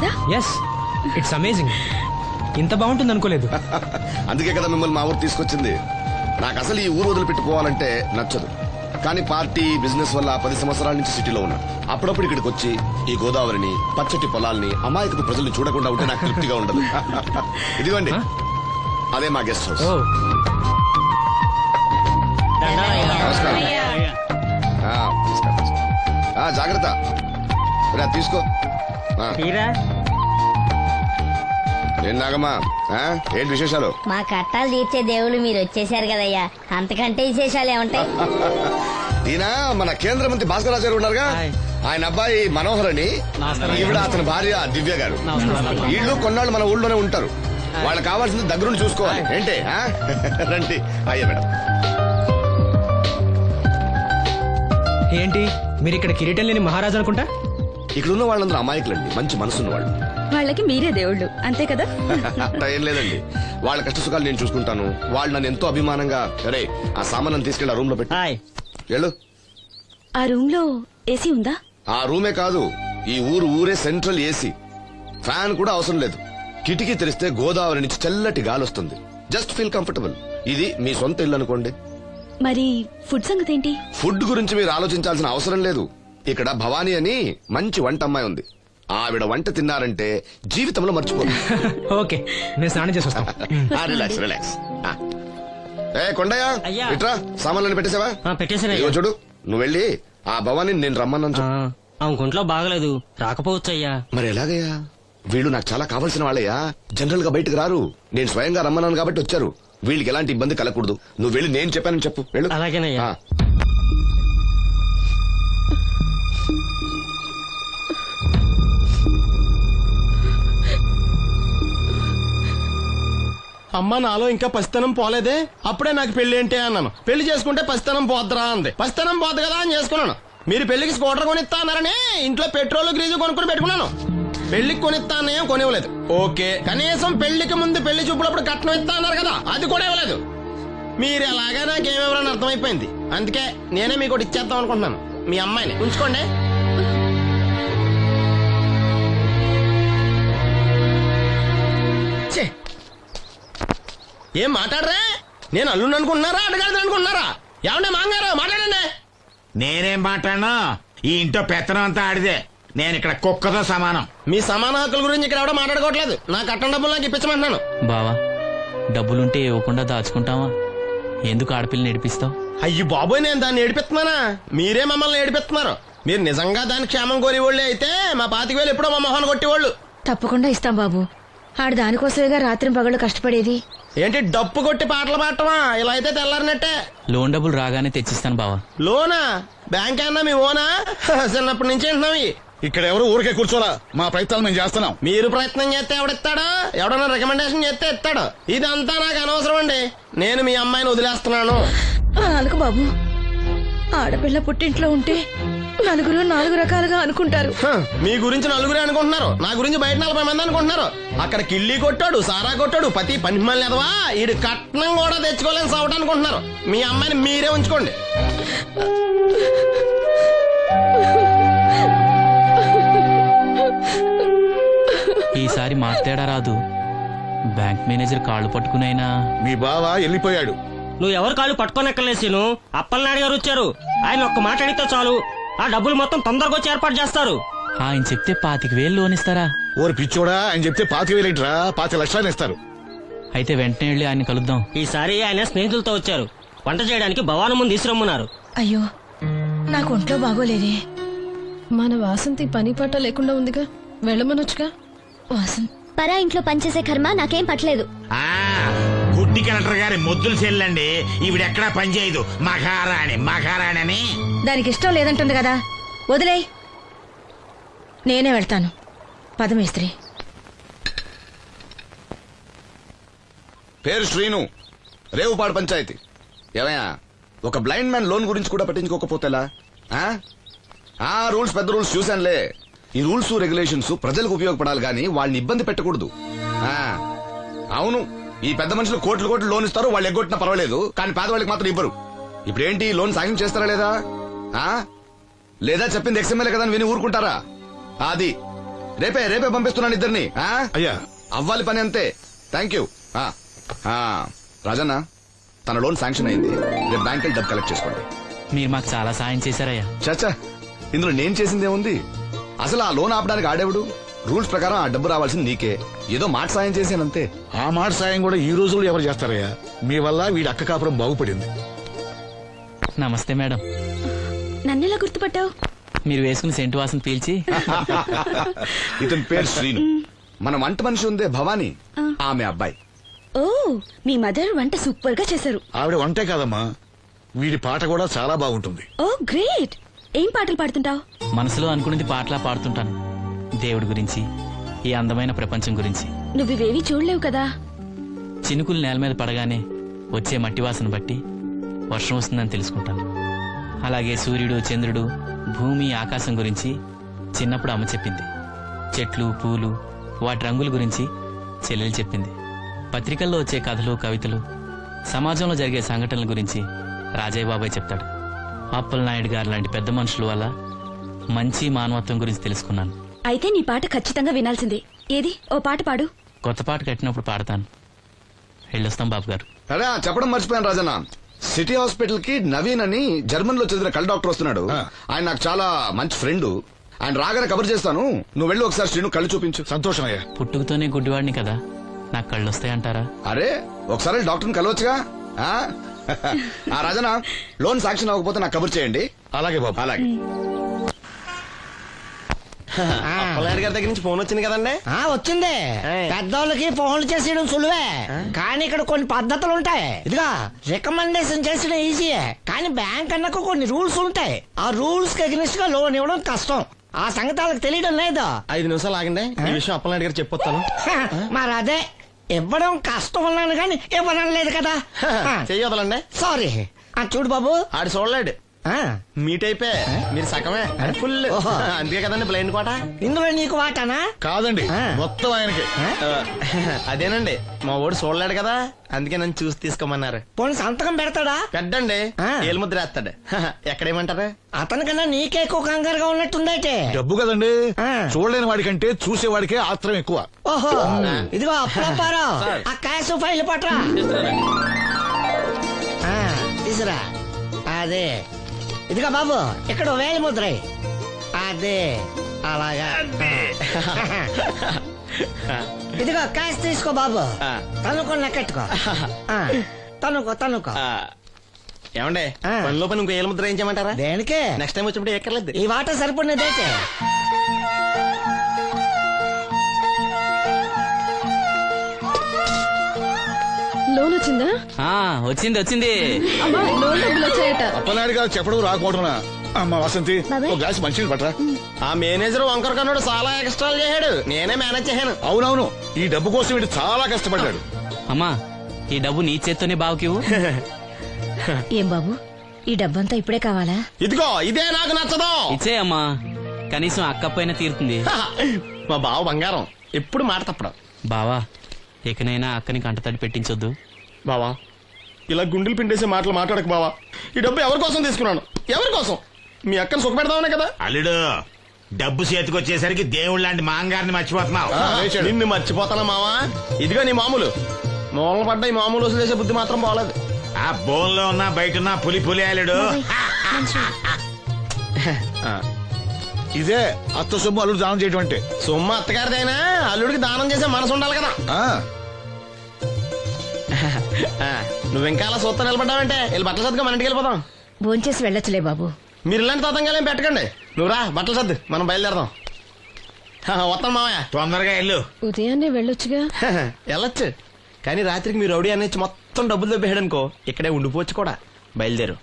కదా? Yes, it's amazing. ఇంత బాగుంటుంది అనుకోలేదు. అందుకే కదా మిమ్మల్ని మా ఊరు తీసుకొచ్చింది. నాకు అసలు ఈ ఊరు వదిలిపెట్టుకోవాలంటే నచ్చదు. కానీ పార్టీ బిజినెస్ వల్ల 10 సంవత్సరాల నుంచి సిటీలో ఉన్నా. అప్పుడప్పుడు ఇక్కడికి వచ్చి ఈ గోదావరిని, పచ్చటి పొలాల్ని, అమాయకపు ప్రజల్ని చూడకుండా ఉంటే నాకు తృప్తిగా ఉండదు. ఇదిగోండి, అదే మా గెస్ట్ హౌస్. నమస్కారం. జాగ్రత్త, రా తీసుకో. ఏం నాగమ్మా, ఏంటి విశేషాలు? మా కట్టాలు తీర్చే దేవుళ్ళు మీరు వచ్చేసారు కదయ్యా, అంతకంటే విశేషాలు ఏముంటాయి? ఈయన మన కేంద్ర మంత్రి భాస్కర్ రాజు గారు ఉన్నారుగా, ఆయన అబ్బాయి మనోహర్ అని, ఈవిడ అతని భార్య దివ్య గారు. వీళ్ళు కొన్నాళ్ళు మన ఊళ్ళోనే ఉంటారు. వాళ్ళకి కావాల్సింది దగ్గరుండి చూసుకోవాలి. ఏంటి రండి. అయ్యా మేడం. ఏంటి మీరు ఇక్కడ కిరీటం లేని మహారాజు అనుకుంటా? ఇక్కడ ఉన్న వాళ్ళందరూ అమాయకులండి, మంచి మనసున్న వాళ్ళు. వాళ్ళకి మీరే దేవుళ్ళు, అంతే కదా? అట్లా ఏం లేదండి, వాళ్ళ కష్ట సుఖాలు నేను చూసుకుంటాను. వాళ్ళు నన్ను ఎంతో అభిమానంగా, అరే ఆ సామాన్ తీసుకెళ్ళి ఆ రూమ్ లో పెట్టి వెళ్ళు. ఆ రూమ్ లో ఏసీ ఉందా? ఆ రూమే కాదు, ఈ ఊరే సెంట్రల్ ఏసీ. ఫ్యాన్ కూడా అవసరం లేదు. కిటికీ తెరిస్తే గోదావరి నుంచి చల్లటి గాలి వస్తుంది. Just feel comfortable. ఇది మీ సొంత ఇల్లు అనుకోండి. మరి ఫుడ్ సంగతి ఏంటి? ఫుడ్ గురించి మీరు ఆలోచించాల్సిన అవసరం లేదు. ఇక్కడ భవానీ అని మంచి వంట అమ్మాయి ఉంది. ఆవిడ వంట తిన్నారంటే జీవితంలో మర్చిపోదు. ఓకే, నేను స్నానం చేసి వస్తాను. Relax relax. కొండయ్య, ఇట్రా, సామాన్లను పెట్టేసావా? పెట్టేసాను. చూడు, నువ్వు వెళ్ళి ఆ భవానీ నేను రమ్మన్నాను. ఆమె ఒంట్లో బాగలేదు, రాకపోవచ్చు అయ్యా. మరి ఎలాగయ్యా? వీళ్ళు నాకు చాలా కావాల్సిన వాళ్ళయ్యా. జనరల్ గా బయటకు రారు. నేను స్వయంగా రమ్మన్నాను కాబట్టి వచ్చారు. వీళ్ళకి ఎలాంటి ఇబ్బంది కలగకూడదు. నువ్వు వెళ్ళి నేను చెప్పానని చెప్పు. వెళ్ళు. అలాగేనయ్యా. అమ్మా, నాలో ఇంకా పసితనం పోలేదే. అప్పుడే నాకు పెళ్లి ఏంటి అన్నాను. పెళ్లి చేసుకుంటే పసితనం పోద్దురా అంది. పసితనం పోద్దు కదా అని చేసుకున్నాను. మీరు పెళ్లికి స్కూటర్ కొనిస్తా అన్నారని ఇంట్లో పెట్రోల్ గ్రీజు కొనుక్కుని పెట్టుకున్నాను. పెళ్లికి కొనిస్తా అన్నయం కొనివ్వలేదు. ఓకే, కనీసం పెళ్లికి ముందు పెళ్లి చూపులప్పుడు కట్నం ఇస్తా అన్నారు కదా, అది కూడా ఇవ్వలేదు. మీరు ఎలాగా నాకేమెవరని అర్థమైపోయింది. అందుకే నేనే మీకు ఒకటి ఇచ్చేద్దాం అనుకుంటున్నాను. మీ అమ్మాయిని ఉంచుకోండి. ఏం మాట్లాడరా? నేను అల్లుండి అనుకుంటున్నారా, అడగాలి అనుకుంటున్నారా? ఏమంటే మాంగారు మాట్లాడండి. నేనేం మాట్లాడను, ఈ ఇంట్లో పెత్తనం అంతా ఆడిదే. నేను ఇక్కడ కుక్కతో సమానం. మీ సమాన హక్కుల గురించి ఇక్కడ ఎవడో మాట్లాడుకోవట్లేదు. నా కట్టం డబ్బులు నాకు ఇప్పించమంటున్నాను. బావా, డబ్బులుంటే ఇవ్వకుండా దాచుకుంటావా? ఎందుకు ఆడపిల్లని ఏడిపిస్తావు? అయ్యి బాబోయ్, నేను దాన్ని ఏడిపిస్తున్నానా? మీరే మమ్మల్ని ఏడిపిస్తున్నారు. మీరు నిజంగా దాని క్షేమం కోరేవాళ్ళే అయితే మా 25,000 ఎప్పుడో మా మొహాన్ని కొట్టేవాళ్ళు. తప్పకుండా ఇస్తాం బాబు. ఆడు దానికోసమేగా రాత్రి పగళ్ళు కష్టపడేది. ఏంటి డప్పు కొట్టి పాటలు పాడటమా? ఇలా అయితే తెల్లారినట్టే. లోన్ డబ్బులు రాగానే తెచ్చిస్తాను బావా. లోనా? బ్యాంక్ అన్నా మీ ఓనా? చిన్నప్పటి నుంచి వింటున్నాం. ఇక్కడ ఎవరు ఊరికే కూర్చోరా, మా ప్రయత్నాలు మేము చేస్తున్నాం. మీరు ప్రయత్నం చేస్తే ఎవడిస్తాడా? ఎవడన్నా రికమెండేషన్ చేస్తే ఇస్తాడు. ఇదంతా నాకు అనవసరం అండి. నేను మీ అమ్మాయిని వదిలేస్తున్నాను. అనుకు బాబు, ఆడపిల్ల పుట్టింట్లో ఉంటే నలుగురు 4 రకాలుగా అనుకుంటారు. మీ గురించి నలుగురే అనుకుంటున్నారు, నా గురించి బయట 40 మంది అనుకుంటున్నారు. అక్కడ కిళ్ళి కొట్టాడు, సారా కొట్టాడు, పతి పని మళ్ళీ ఎదవా, ఈడు కట్నం కూడా తెచ్చుకోలేని సవట అనుకుంటున్నారు. మీ అమ్మాయిని మీరే ఉంచుకోండి. ఈసారి మాట్లాడా రాదు. బ్యాంక్ మేనేజర్ కాళ్ళు పట్టుకునైనా. మీ బావ వెళ్ళిపోయాడు. నువ్వు ఎవరు కాళ్ళు పట్టుకోనెక్కలేసిను. అప్పలనాయుడు గారు వచ్చారు. ఆయన ఒక్క మాట అడిగితే చాలు, ఆ డబ్బులు మొత్తం తొందరగా వచ్చి ఏర్పాటు చేస్తారు. ఆయన చెప్తే 25,000 లోన్ ఇస్తారా? ఓరి పిచ్చోడా, ఆయన చెప్తే 25,000 5 లక్షలు ఇస్తారు. అయితే వెంటనే వెళ్ళి ఆయన కలుద్దాం. ఈసారి ఆయన స్నేహితులతో వచ్చారు. వంట చేయడానికి భవాని ముందు తీసురమ్మన్నారు. అయ్యో, నాకు ఒంట్లో బాగోలేదే. మన వాసంతి పని పట్ట లేకుండా ఉందిగా, వెళ్ళమనొచ్చుగా. వాసంత్ పరా ఇంట్లో పనిచేసే కర్మ నాకేం పట్టలేదు. గుడ్డి కలెక్టర్ గారి ముద్దులు చెల్లండి. ఈవిడెక్కడా పనిచేయదు. మహారాణి అని. దానికి ఇష్టం లేదంటుంది కదా, వదిలేయ్. నేనే వెళ్తాను. పదమేస్త్రి. పేరు శ్రీను, రేవుపాడు పంచాయతీ. ఏమయ్యా, ఒక బ్లైండ్ మ్యాన్ లోన్ గురించి కూడా పట్టించుకోకపోతేలా? రూల్స్ పెద్ద రూల్స్ చూశానులే. ఈ రూల్స్ రెగ్యులేషన్స్ ప్రజలకు ఉపయోగపడాలి గానీ వాళ్ళని ఇబ్బంది పెట్టకూడదు. అవును, ఈ పెద్ద మనుషులు కోట్లు లోన్ ఇస్తారు. వాళ్ళు ఎగ్గొట్టినా పర్వాలేదు, కానీ పేదవాళ్ళకి మాత్రం ఇవ్వరు. ఇప్పుడేంటి, లోన్ సాయం చేస్తారా లేదా? లేదా చెప్పింది ఎక్స్ఎంఎల్ఏ కదా అని విని ఊరుకుంటారా? అది రేపే పంపిస్తున్నాను ఇద్దరిని. అయ్యా అవ్వాలి పని అంతే. Thank you. రాజన్న, తన లోన్ శాంక్షన్ అయింది. రేపు బ్యాంక్ వెళ్ళి డబ్బు కలెక్ట్ చేసుకోండి. మీరు మాకు చాలా సాయం చేశారయ్యా. చాచా, ఇందులో నేను చేసిందేముంది? అసలు ఆ లోన్ ఆపడానికి ఆడేవుడు? రూల్స్ ప్రకారం ఆ డబ్బు రావాల్సింది నీకే. ఏదో మాట సాయం చేశానంతే. ఆ మాట సాయం కూడా ఈ రోజుల్లో ఎవరు చేస్తారయ్యా? మీ వల్ల వీడి అక్క కాపురం బాగుపడింది. నమస్తే మేడం. నన్నెలా గుర్తుపట్టావు? మీరు వేసుకున్న సెంటు వాసన పీల్చి ఇతని పేరు శ్రీను. మన వంట మనిషి ఉందే భవానీ, ఆమె అబ్బాయి. ఓ, మీ మదర్ వంట సూపర్ గా చేశారు. ఆవిడ వంటే కాదమ్మా, వీడి పాట కూడా చాలా బాగుంటుంది. ఓ గ్రేట్. ఏం పాటలు పాడుతుంటావు? మనసులో అనుకున్నది పాటలా పాడుతుంటాను. దేవుడి గురించి, ఈ అందమైన ప్రపంచం గురించి. నువ్వివేవి చూడలేవు కదా. చినుకులు నేల మీద పడగానే వచ్చే మట్టి వాసన బట్టి వర్షం వస్తుందని తెలుసుకుంటాను. అలాగే సూర్యుడు, చంద్రుడు, భూమి, ఆకాశం గురించి చిన్నప్పుడు అమ్మ చెప్పింది. చెట్లు, పూలు, వాటి రంగుల గురించి చెల్లెలు చెప్పింది. పత్రికల్లో వచ్చే కథలు, కవితలు, సమాజంలో జరిగే సంఘటనల గురించి రాజయ్య బాబాయ్ చెప్తాడు. అప్పలనాయుడు గారు లాంటి పెద్ద మనుషుల వల్ల మంచి మానవత్వం గురించి తెలుసుకున్నాను. అయితే నీ పాట ఖచ్చితంగా వినాల్సిందే. ఏది, ఓ పాట పాడు. కొత్త పాట కట్టినప్పుడు పాడతాను. వెళ్ళొస్తాం బాబు గారు. అరే, చెప్పడం మర్చిపోయాను రాజన్న. సిటీ హాస్పిటల్ కి నవీన్ అని జర్మన్ లో చదివిన కళ్ళ డాక్టర్ వస్తున్నాడు. ఆయన నాకు చాలా మంచి ఫ్రెండ్. ఆయన రాగానే కబర్ చేస్తాను. నువ్వు వెళ్ళి ఒకసారి శ్రీను కళ్ళు చూపించు. సంతోషం అయ్యా. పుట్టుకతోనే గుడ్డివాడిని కదా, నాకు కళ్ళు వస్తాయంటారా? అరే, ఒకసారి డాక్టర్ని కలవచ్చుగా. రాజన్న, లోన్ శాంక్షన్ అవ్వకపోతే నాకు కబుర్ చేయండి. అలాగే బాబు. అలాగే. అప్పలనాయుడు గారి దగ్గర నుంచి ఫోన్ వచ్చింది కదండి. వచ్చింది. పెద్దోళ్ళకి ఫోన్లు చేసేయడం సులువే, కానీ ఇక్కడ కొన్ని పద్ధతులు ఉంటాయి. ఇదిగా రికమెండేషన్ చేసడం ఈజీయే, కానీ బ్యాంక్ అన్నకు కొన్ని రూల్స్ ఉంటాయి. ఆ రూల్స్ కి అగ్నిస్ట్ గా లోన్ ఇవ్వడం కష్టం. ఆ సంగతి వాళ్ళకి తెలియడం లేదు. 5 నిమిషాలు ఆగండి, ఈ విషయం అప్పలనాయుడు గారు చెప్పొస్తాను. మరి అదే ఇవ్వడం కష్టం అన్నాను కానీ ఇవ్వడం లేదు కదా. చెయ్యొదలండి. సారీ. చూడు బాబు, ఆడు చూడలేడు. మీట్ అయిపోయి మీరు సగమే ఫుల్. అందుకే కదండి బ్లైండ్ కోట. ఇందులో నీకు వాటానా? కాదండి, మొత్తం ఆయనకి. అదేనండి, మా ఓడు చూడలేడు కదా, అందుకే నన్ను చూసి తీసుకోమన్నారు. పోనీ సంతకం పెడతాడా? పెద్దండి, ఏలు ముద్ర వేస్తాడు. ఎక్కడేమంటారు? అతనికన్నా నీకే ఎక్కువ కంగారుగా ఉన్నట్టుందైతే. డబ్బు కదండి, చూడలేని వాడికంటే చూసేవాడికే ఆత్రం ఎక్కువ. ఓహో, ఇదిగో అప్పారావు, ఆ క్యాష్ ఫైల్ పట్రా. తీసురా. అదే, ఇదిగో బాబు, ఇక్కడ వేలి ముద్ర. అదే, అలాగా. ఇదిగో క్యాష్ తీసుకో బాబు. తనుకో, లెక్కెట్టుకో. తనుకో. ఏమండే, పనిలో పని ఇంకో ఏలు ముద్ర ఏం చేయమంటారా? దేనికే? నెక్స్ట్ టైం వచ్చినప్పుడు ఎక్కర్లేదు. ఈ వాట సరిపడినదైతే. లోన్ వచ్చిందా? వచ్చింది. అమ్మా, లోన్ డబ్బులు వచ్చాయట. అప్పలనాయుడు గారు చెప్పడం రాకపోవడం. అమ్మ వసంతి, ఒక గ్లాస్ మంచినీళ్ళు పట్టరా. ఆ మేనేజర్ వంకర కన్నాడు, చాలా ఎక్స్ట్రాలు చేశాడు. నేనే మేనేజ్ చేశాను. అవునవును, ఈ డబ్బు కోసం వీడు చాలా కష్టపడ్డాడు. అమ్మా, ఈ డబ్బు నీ చేత్తోనే బావుకివు. ఏం బాబు, ఈ డబ్బంతా ఇప్పుడే కావాలా? ఇదిగో, ఇదే నాకు నచ్చదు. ఇచ్చే అమ్మా, కనీసం అక్కపైన తీరుతుంది. మా బావ బంగారం, ఎప్పుడు మాట తప్పడం. బావా, ఇకనైనా అక్కని కంటతడి పెట్టించొద్దు. బావా, ఇలా గుండెలు పిండేసే మాటలు మాట్లాడక బావా. ఈ డబ్బు ఎవరి కోసం తీసుకున్నాను? ఎవరి కోసం? మీ అక్కని సుఖపెడదామనే కదా. అల్లుడు, డబ్బు చేతికొచ్చేసరికి దేవుడు లాంటి మాంగారిని మర్చిపోతున్నావు. నిన్ను మర్చిపోతానా మావా? ఇదిగో నీ మామూలు మూలన పడ్డ ఈ మామూలు వసూలు చేసే బుద్ధి మాత్రం బాగలేదు. ఆ బోన్లో ఉన్నా బయట ఉన్నా పులి అల్లుడు. ఇదే అత్త సొమ్ము అల్లుడు దానం చేయటం అంటే. సొమ్ము అత్తగారిదైనా అల్లుడికి దానం చేసే మనసు ఉండాలి కదా. నువ్వు ఇంకా అలా సూత్తా నిలబడ్డావంటే వెళ్ళి బట్టలు సర్దుగా మన ఇంటికి వెళ్ళిపోదాం. భోంచేసి వెళ్ళొచ్చులే బాబు. మీరు ఇలాంటి తతంగాలు ఏం పెట్టకండి. నువ్వు రా, బట్టలు సర్దు, మనం బయలుదేరదాం. వస్తాను మావయ్య. తొందరగా వెళ్ళు. ఉదయాన్నే వెళ్ళొచ్చుగా. వెళ్ళొచ్చు, కానీ రాత్రికి మీరు రౌడీ అనేసి మొత్తం డబ్బులు దొబ్బేయడనుకో, ఇక్కడే ఉండిపోవచ్చు కూడా. బయలుదేరు.